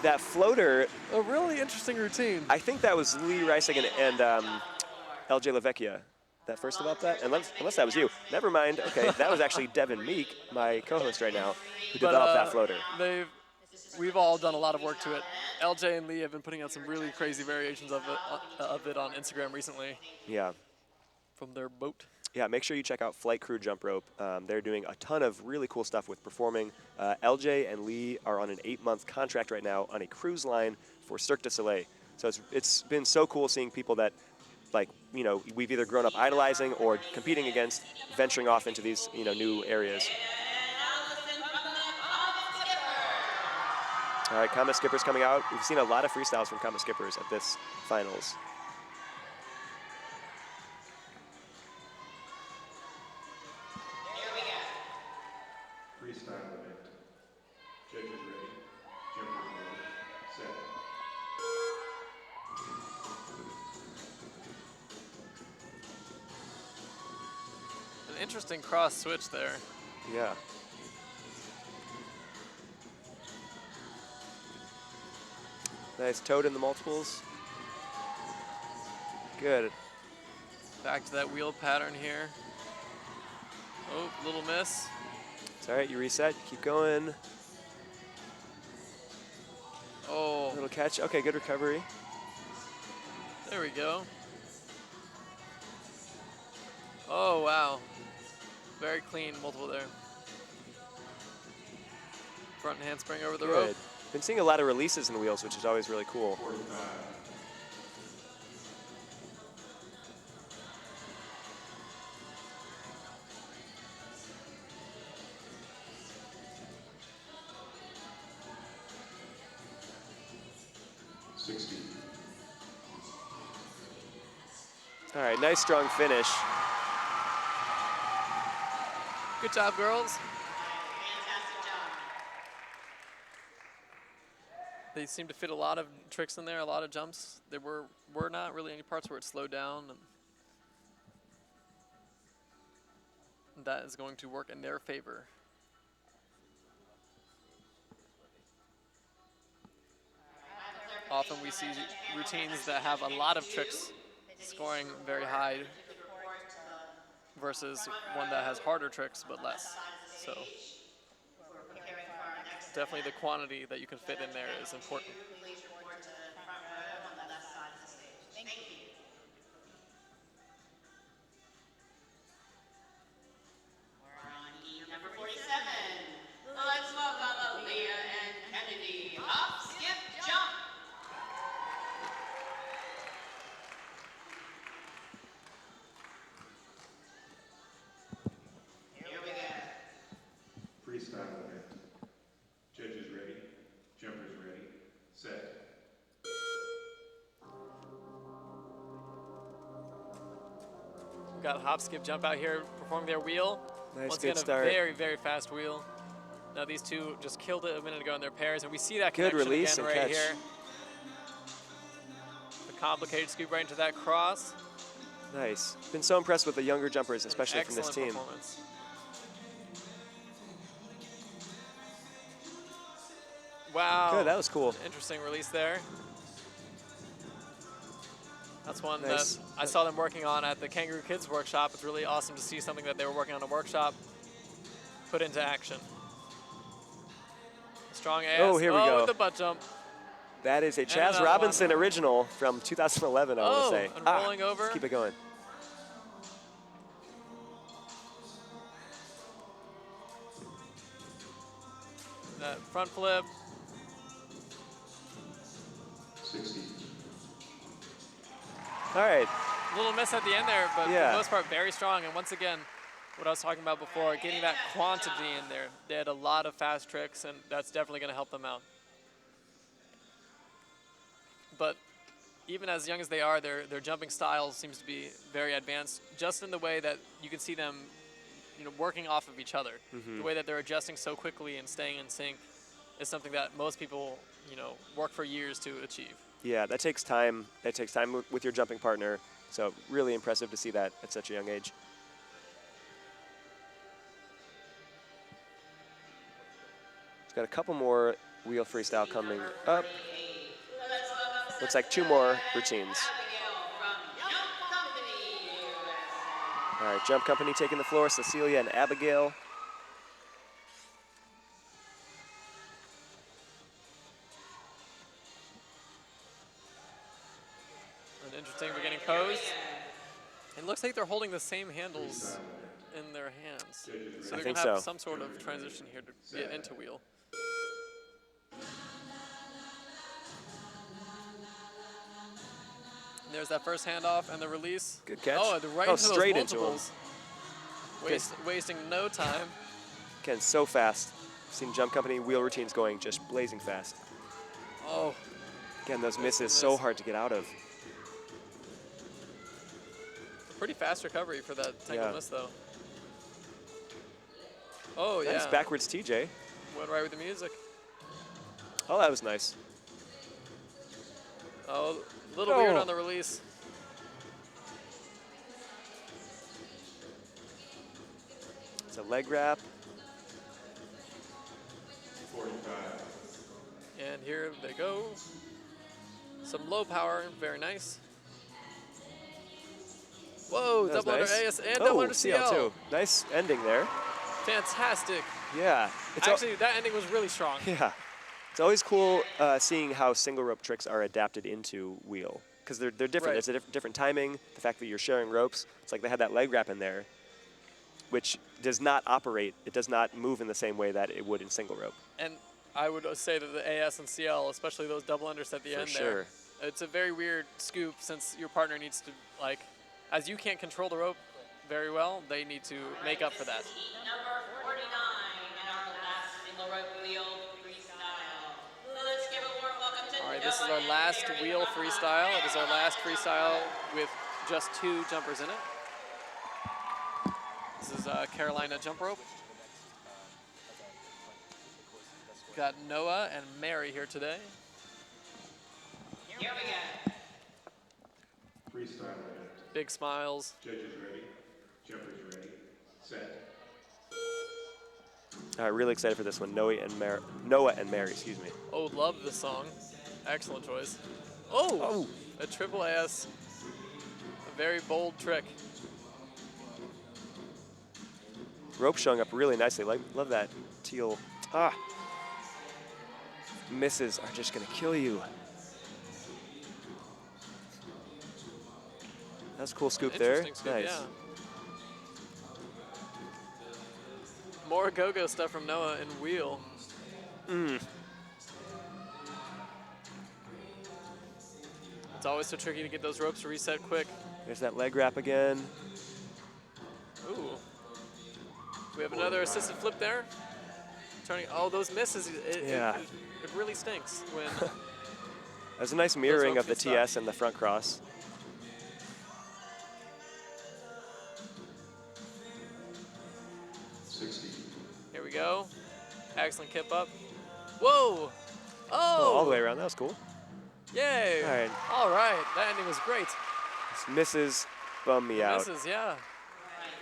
That floater, A really interesting routine. I think that was Lee Reising and LJ LaVecchia that first about that, unless that was you. Never mind. Okay, that was actually Devin Meek, my co-host right now, who But, developed that floater. We've all done a lot of work to it. LJ and Lee have been putting out some really crazy variations of it on Instagram recently Yeah. from their boat. Yeah, make sure you check out Flight Crew Jump Rope. They're doing a ton of really cool stuff with performing. LJ and Lee are on an 8-month contract right now on a cruise line for Cirque du Soleil. So it's been so cool seeing people that, like, you know, we've either grown up idolizing or competing against, venturing off into these, you know, new areas. All right, Comet Skippers coming out. We've seen a lot of freestyles from Comet Skippers at this finals. Freestyle event. Judges ready. Jumpers ready. Set. An interesting cross switch there. Yeah. Nice toad in the multiples. Good. Back to that wheel pattern here. Oh, little miss. It's all right, you reset, keep going. Oh, Little catch, okay, good recovery. there we go. Oh, wow. Very clean multiple there. Front handspring over the rope. Good. Been seeing a lot of releases in the wheels, which is always really cool. 45. All right, nice strong finish. Good job, girls. Fantastic job. They seem to fit a lot of tricks in there, a lot of jumps. There were not really any parts where it slowed down. And that is going to work in their favor. Often we see routines that have a lot of tricks scoring very high versus one that has harder tricks but less. So definitely the quantity that you can fit in there is important. Please report to the front row on the left side of the stage. Thank you. We're on heat number 47. Let's welcome Leah and Kennedy. Hop, skip, jump. Here we go. Freestyle event. Judges ready. Jumpers ready. Set. Got hop, skip, jump out here performing their wheel. Nice, Once good again, start. a very, very fast wheel. Now these two just killed it a minute ago in their pairs, and we see that Good connection release again and right catch. here. The complicated scoop right into that cross. Nice. Been so impressed with the younger jumpers, especially from this Excellent team. performance. Wow. Good, that was cool. Interesting release there. That's one Nice. that I saw them working on at the Kangaroo Kids workshop. It's really awesome to see something that they were working on a workshop put into action. Strong ass. Oh, here we go. With the butt jump. That is a Chaz another Robinson one. original from 2011, I want to say. And rolling over. Let's keep it going. That front flip. 60. All right. Little miss at the end there, but for Yeah. the most part, very strong. And once again, what I was talking about before, getting that quantity in there. They had a lot of fast tricks, and that's definitely going to help them out. But even as young as they are, their jumping style seems to be very advanced, just in the way that you can see them, working off of each other. The way that they're adjusting so quickly and staying in sync is something that most people, work for years to achieve. Yeah, that takes time. That takes time with your jumping partner. So really impressive to see that at such a young age. It's got a couple more wheel freestyle coming up. Looks like 2 more routines. All right, Jump Company taking the floor, Cecilia and Abigail. And interesting beginning pose. It looks like they're holding the same handles in their hands. So they're think going to have so. some sort of transition here to get into wheel. And there's that first handoff and the release. Good catch. Oh, right Oh, into straight those into 'em. multiples. Wasting no time. Again, so fast. Seen Jump Company wheel routines going just blazing fast. Oh, Again, those Nice misses miss. so hard to get out of. pretty fast recovery for that tangle Yeah. miss, though. Oh, Nice yeah. backwards TJ. Went right with the music. Oh, that was nice. Oh, a little weird Oh. on the release. It's a leg wrap. 45. And here they go. Some low power, very nice. Whoa, That was double under nice. AS and Oh, double under CL. CL2. Nice ending there. Fantastic. Yeah. Actually, that ending was really strong. Yeah. It's always cool seeing how single rope tricks are adapted into wheel. Because they're different. Right. There's a different timing. The fact that you're sharing ropes. It's like they had that leg wrap in there, which does not operate. It does not move in the same way that it would in single rope. And I would say that the AS and CL, especially those double unders at the For end sure. there, it's a very weird scoop since your partner needs to, like, as you can't control the rope very well, they need to make up for that. This is heat number 49 and our last single rope wheel freestyle. Let's give a warm welcome to All right, this is Noah our and last Mary wheel from freestyle. It is our last Raleigh. freestyle with just 2 jumpers in it. This is Carolina jump rope. Got Noah and Mary here today. Here we go. Freestyle event. Big smiles. Judges ready. Jumpers ready. Set. Really excited for this one. Noah and Mary, excuse me. Oh, love this song. Excellent choice. Oh, a triple AS. A very bold trick. Rope showing up really nicely. Love that teal. Misses are just gonna kill you. That's a cool scoop there. Interesting scoop, Nice. yeah. More go-go stuff from Noah and wheel. It's always so tricky to get those ropes to reset quick. There's that leg wrap again. Ooh. We have another assisted flip there. Turning, oh, those misses, Yeah. it really stinks when, There's a nice mirroring ropes of the get stuck. TS and the front cross. here we go. Excellent kip up. Whoa! Oh! All the way around. That was cool. Yay! All right. All right, that ending was great. This misses bum me out. Misses, yeah. All right,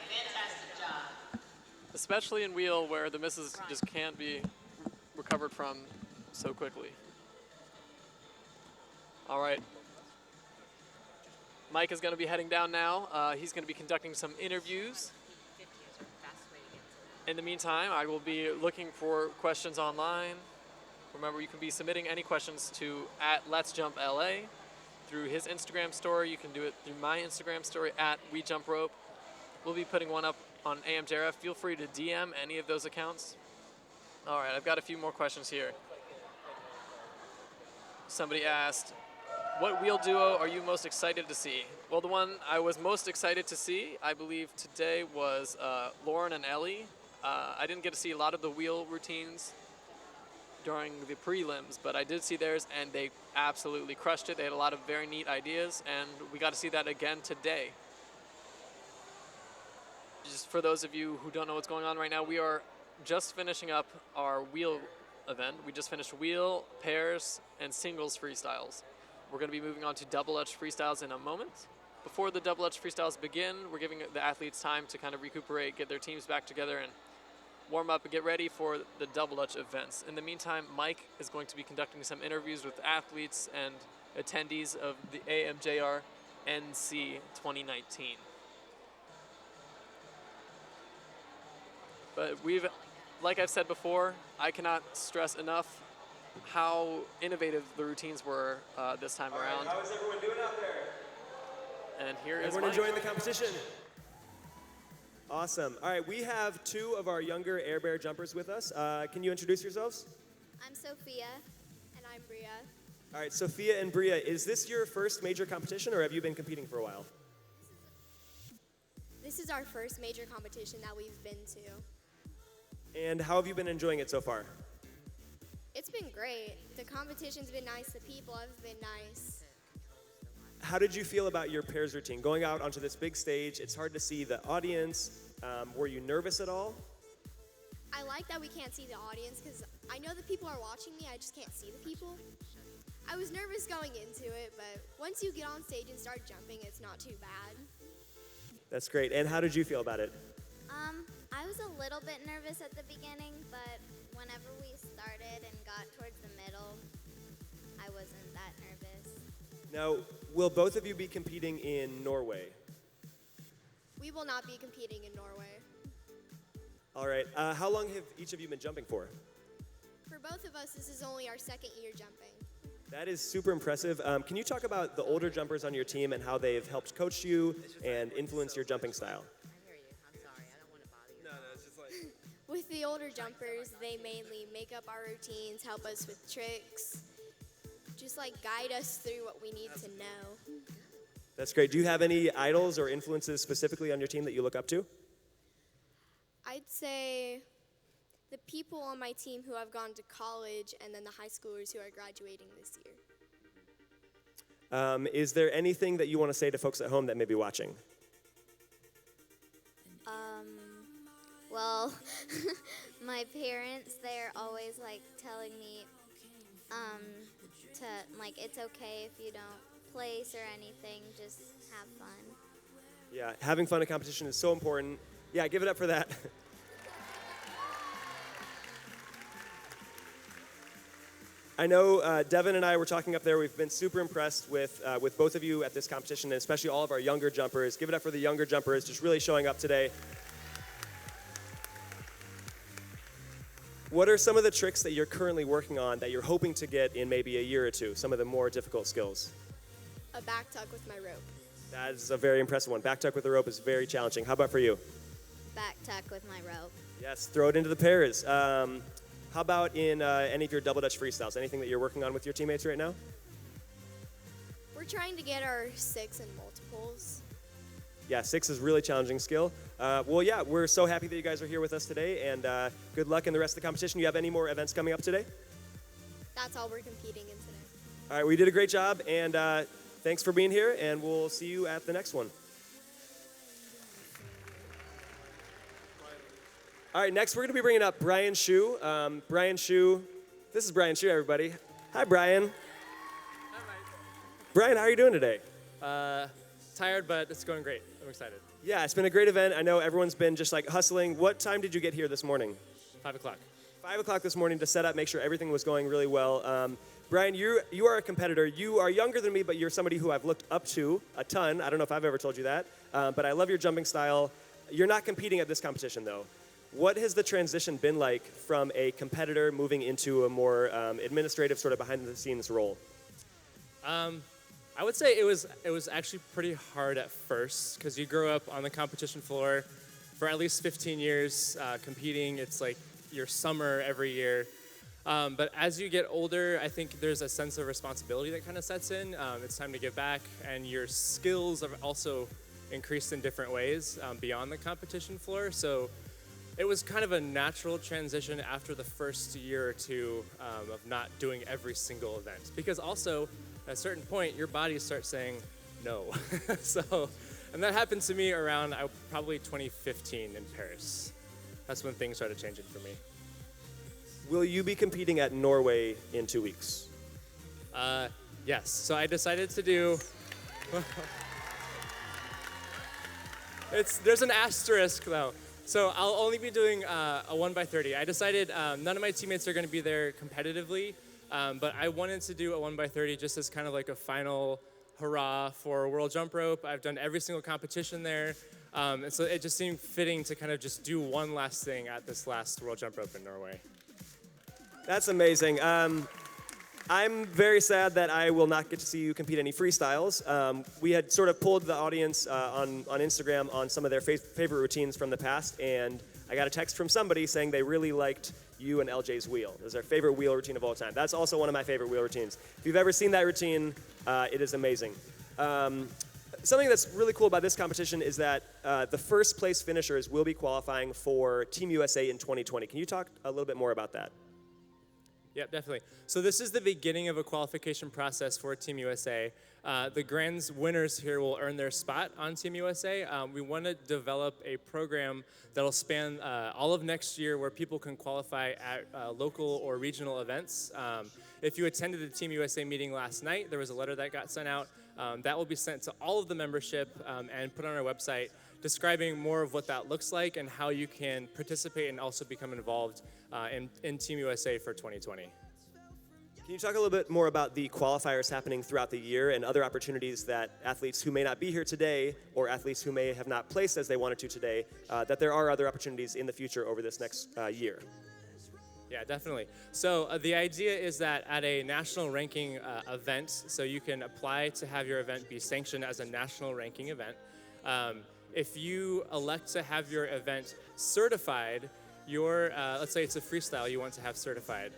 fantastic job. Especially in wheel where the misses just can't be recovered from so quickly. All right. Mike is going to be heading down now. He's going to be conducting some interviews. In the meantime, I will be looking for questions online. Remember, you can be submitting any questions to @Let'sJumpLA through his Instagram story. You can do it through my Instagram story @WeJumpRope. We'll be putting one up on AMJRF. Feel free to DM any of those accounts. All right, I've got a few more questions here. Somebody asked, what wheel duo are you most excited to see? Well, the one I was most excited to see, I believe today, was Lauren and Ellie. I didn't get to see a lot of the wheel routines during the prelims, but I did see theirs, and they absolutely crushed it. They had a lot of very neat ideas, and we got to see that again today. Just for those of you who don't know what's going on right now, we are just finishing up our wheel event. We just finished wheel, pairs, and singles freestyles. We're going to be moving on to double edge freestyles in a moment. Before the double edge freestyles begin, we're giving the athletes time to kind of recuperate, get their teams back together, and warm up and get ready for the double edge events. In the meantime, Mike is going to be conducting some interviews with athletes and attendees of the AMJR NC 2019. But like I've said before, I cannot stress enough how innovative the routines were this time around. How is everyone doing out there? And here is Everyone Mike. enjoying the competition? Awesome. All right, we have 2 of our younger Air Bear jumpers with us. Can you introduce yourselves? I'm Sophia. And I'm Bria. All right, Sophia and Bria, is this your first major competition, or have you been competing for a while? This is our first major competition that we've been to. And how have you been enjoying it so far? It's been great. The competition's been nice. The people have been nice. How did you feel about your pairs routine? Going out onto this big stage, it's hard to see the audience. Were you nervous at all? I like that we can't see the audience because I know the people are watching me, I just can't see the people. I was nervous going into it, but once you get on stage and start jumping, it's not too bad. That's great. And how did you feel about it? I was a little bit nervous at the beginning, but whenever we started and got towards the middle, I wasn't that nervous. Now, will both of you be competing in Norway? We will not be competing in Norway. All right. How long have each of you been jumping for? For both of us, this is only our second year jumping. That is super impressive. Can you talk about the older jumpers on your team and how they've helped coach you and influence your jumping style? With the older jumpers, they mainly make up our routines, help us with tricks, just like guide us through what we need to know. That's great. Do you have any idols or influences specifically on your team that you look up to? I'd say the people on my team who have gone to college and then the high schoolers who are graduating this year. Is there anything that you want to say to folks at home that may be watching? Well, my parents, they're always like telling me it's okay if you don't place or anything, just have fun. Yeah, having fun at competition is so important. Yeah, give it up for that. I know Devin and I were talking up there. We've been super impressed with both of you at this competition, and especially all of our younger jumpers. Give it up for the younger jumpers just really showing up today. What are some of the tricks that you're currently working on that you're hoping to get in maybe a year or two, some of the more difficult skills? A back tuck with my rope. That is a very impressive one. Back tuck with the rope is very challenging. How about for you? Back tuck with my rope. Yes, throw it into the pairs. How about in any of your double Dutch freestyles? Anything that you're working on with your teammates right now? We're trying to get our 6 and multiples. Yeah, 6 is a really challenging skill. Well, yeah, we're so happy that you guys are here with us today, and good luck in the rest of the competition. You have any more events coming up today? That's all we're competing in today. All right, we did a great job, and thanks for being here, and we'll see you at the next one. All right, next we're going to be bringing up Brian Shu. Brian Shu, this is Brian Shu, everybody. Hi, Brian. Hi, Mike. Brian, how are you doing today? Tired, but it's going great. I'm excited. Yeah, it's been a great event. I know everyone's been just like hustling. What time did you get here this morning? 5 o'clock. 5 o'clock this morning to set up, make sure everything was going really well. Brian, you are a competitor. You are younger than me, but you're somebody who I've looked up to a ton. I don't know if I've ever told you that, but I love your jumping style. You're not competing at this competition, though. What has the transition been like from a competitor moving into a more administrative, sort of behind-the-scenes role? I would say it was actually pretty hard at first because you grow up on the competition floor for at least 15 years competing. It's like your summer every year. But as you get older, I think there's a sense of responsibility that kind of sets in. It's time to give back, and your skills have also increased in different ways beyond the competition floor. So it was kind of a natural transition after the first year or two of not doing every single event. Because also, at a certain point, your body starts saying no. And that happened to me around probably 2015 in Paris. That's when things started changing for me. Will you be competing at Norway in 2 weeks? Yes. So I decided to do. There's an asterisk though. So I'll only be doing a 1x30. I decided none of my teammates are going to be there competitively, but I wanted to do a 1x30 just as kind of like a final hurrah for World Jump Rope. I've done every single competition there, and so it just seemed fitting to kind of just do one last thing at this last World Jump Rope in Norway. That's amazing. I'm very sad that I will not get to see you compete any freestyles. We had sort of pulled the audience on Instagram on some of their favorite routines from the past, and I got a text from somebody saying they really liked you and LJ's wheel. It was their favorite wheel routine of all time. That's also one of my favorite wheel routines. If you've ever seen that routine, it is amazing. Something that's really cool about this competition is that the first place finishers will be qualifying for Team USA in 2020. Can you talk a little bit more about that? Yep, definitely. So this is the beginning of a qualification process for Team USA. The Grands winners here will earn their spot on Team USA. We want to develop a program that'll span all of next year where people can qualify at local or regional events. If you attended the Team USA meeting last night, there was a letter that got sent out. That will be sent to all of the membership and put on our website, describing more of what that looks like and how you can participate and also become involved in Team USA for 2020. Can you talk a little bit more about the qualifiers happening throughout the year and other opportunities that athletes who may not be here today or athletes who may have not placed as they wanted to today, that there are other opportunities in the future over this next year? Yeah, definitely. So the idea is that at a national ranking event, so you can apply to have your event be sanctioned as a national ranking event. If you elect to have your event certified, let's say it's a freestyle you want to have certified,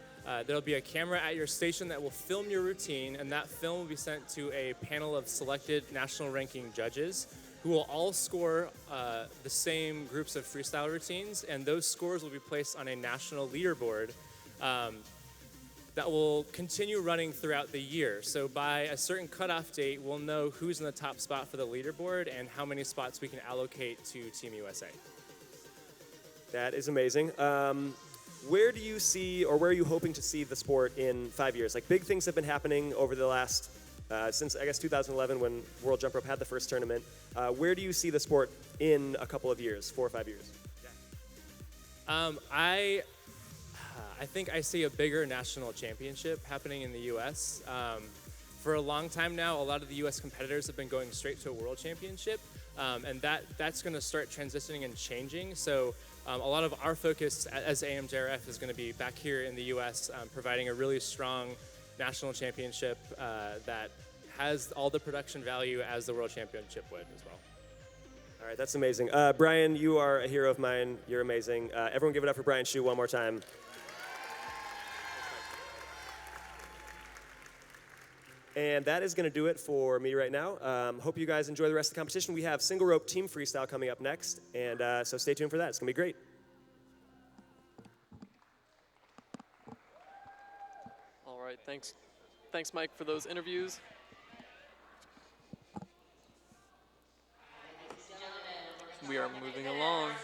there'll be a camera at your station that will film your routine, and that film will be sent to a panel of selected national ranking judges who will all score the same groups of freestyle routines, and those scores will be placed on a national leaderboard that will continue running throughout the year. So by a certain cutoff date, we'll know who's in the top spot for the leaderboard and how many spots we can allocate to Team USA. That is amazing. Where do you see, or where are you hoping to see the sport in 5 years? Like, big things have been happening over the last, since I guess 2011 when World Jump Rope had the first tournament. Where do you see the sport in a couple of years, 4 or 5 years? I think I see a bigger national championship happening in the U.S. For a long time now, a lot of the U.S. competitors have been going straight to a world championship, and that's going to start transitioning and changing. So a lot of our focus as AMJRF is going to be back here in the U.S., providing a really strong national championship that has all the production value as the world championship would as well. All right, that's amazing. Brian, you are a hero of mine. You're amazing. Everyone give it up for Brian Shu one more time. And that is going to do it for me right now. Hope you guys enjoy the rest of the competition. We have single rope team freestyle coming up next, and so stay tuned for that. It's going to be great. All right, thanks, Mike, for those interviews. We are moving along.